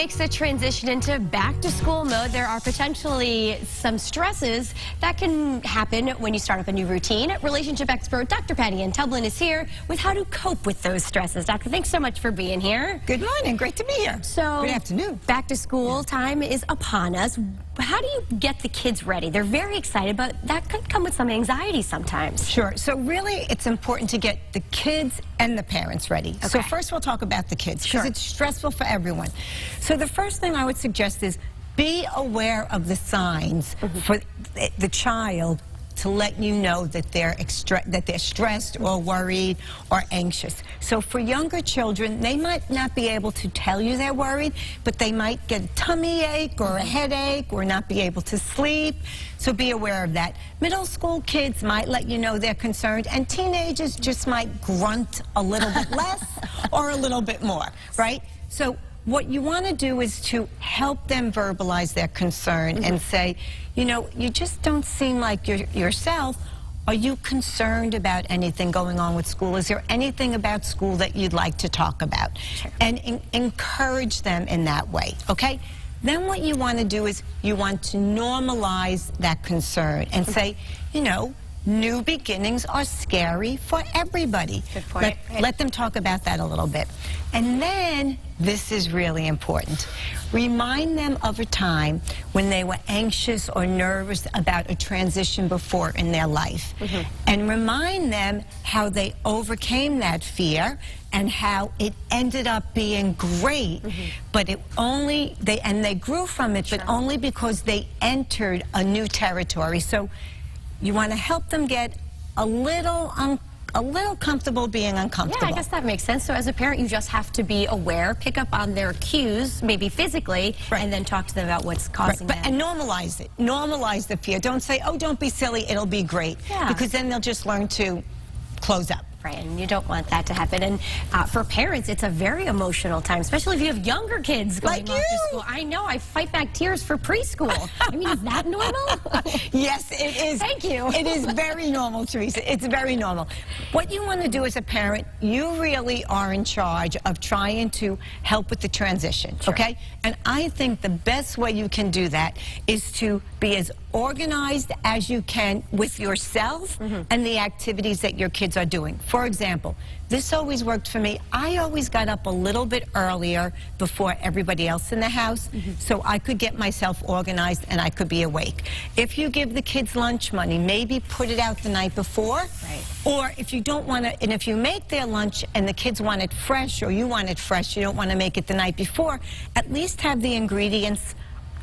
makes the transition into back-to-school mode, there are potentially some stresses that can happen when you start up a new routine. Relationship expert Dr. Ann Tublin is here with how to cope with those stresses. Doctor, thanks so much for being here. Good morning. Great to be here. So, good afternoon. Back-to-school time is upon us. How do you get the kids ready? They're very excited, but that could come with some anxiety sometimes. Sure. So really, it's important to get the kids and the parents ready. Okay. So first we'll talk about the kids, because it's stressful for everyone. So the first thing I would suggest is be aware of the signs for the child to let you know that they're stressed or worried or anxious. So for younger children, they might not be able to tell you they're worried, but they might get a tummy ache or a headache or not be able to sleep. So be aware of that. Middle school kids might let you know they're concerned, and teenagers just might grunt a little bit less or a little bit more, right? So what you want to do is to help them verbalize their concern and say, you know, you just don't seem like yourself. Are you concerned about anything going on with school? Is there anything about school that you'd like to talk about? Sure. And encourage them in that way, okay? Then what you want to do is you want to normalize that concern and say, you know, new beginnings are scary for everybody. Good point. Let them talk about that a little bit. And then, this is really important, remind them of a time when they were anxious or nervous about a transition before in their life. And remind them how they overcame that fear and how it ended up being great, but they grew from it, but only because they entered a new territory. So you want to help them get a little comfortable being uncomfortable. Yeah, I guess that makes sense. So as a parent, you just have to be aware, pick up on their cues, maybe physically, and then talk to them about what's causing that. And normalize it. Normalize the fear. Don't say, oh, don't be silly, it'll be great. Yeah. Because then they'll just learn to close up. Right, and you don't want that to happen. And for parents, it's a very emotional time, especially if you have younger kids going off to school. I know, I fight back tears for preschool. I mean, is that normal? Yes, it is. Thank you. It is very normal, Teresa. It's very normal. What you want to do as a parent, you really are in charge of trying to help with the transition, okay? And I think the best way you can do that is to be as organized as you can with yourself and the activities that your kids are doing. For example, this always worked for me. I always got up a little bit earlier before everybody else in the house so I could get myself organized and I could be awake. If you give the kids lunch money, maybe put it out the night before. Or if you don't want to, and if you make their lunch and the kids want it fresh or you want it fresh, you don't want to make it the night before, at least have the ingredients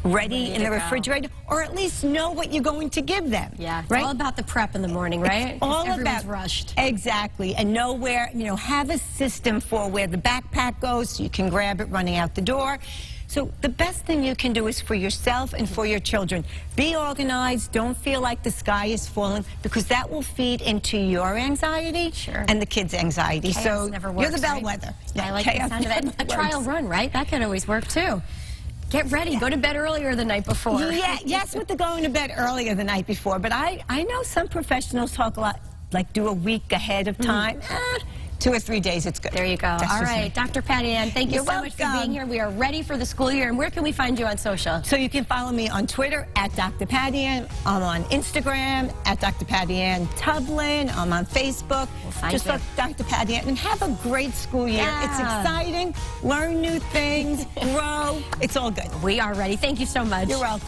ready in the refrigerator, or at least know what you're going to give them. Yeah, it's all about the prep in the morning, right? It's all everyone's about rushed. Exactly, and know where, you know, have a system for where the backpack goes so you can grab it running out the door. So the best thing you can do is for yourself and for your children. Be organized, don't feel like the sky is falling, because that will feed into your anxiety and the kids' anxiety. Chaos so never works, you're the bellwether. I like the sound of that. A trial run, right? That can always work too. Get ready. Go to bed earlier the night before. Yeah, yes, with the going to bed earlier the night before. But I know some professionals talk a lot, like do a week ahead of time. 2 or 3 days, it's good. There you go. All right, Dr. Ann, thank you so much for being here. We are ready for the school year. And where can we find you on social? So you can follow me on Twitter at Dr. Ann. I'm on Instagram at Dr. Ann Tublin. I'm on Facebook. Just look Dr. Ann and have a great school year. Yeah. It's exciting. Learn new things. Grow. It's all good. We are ready. Thank you so much. You're welcome.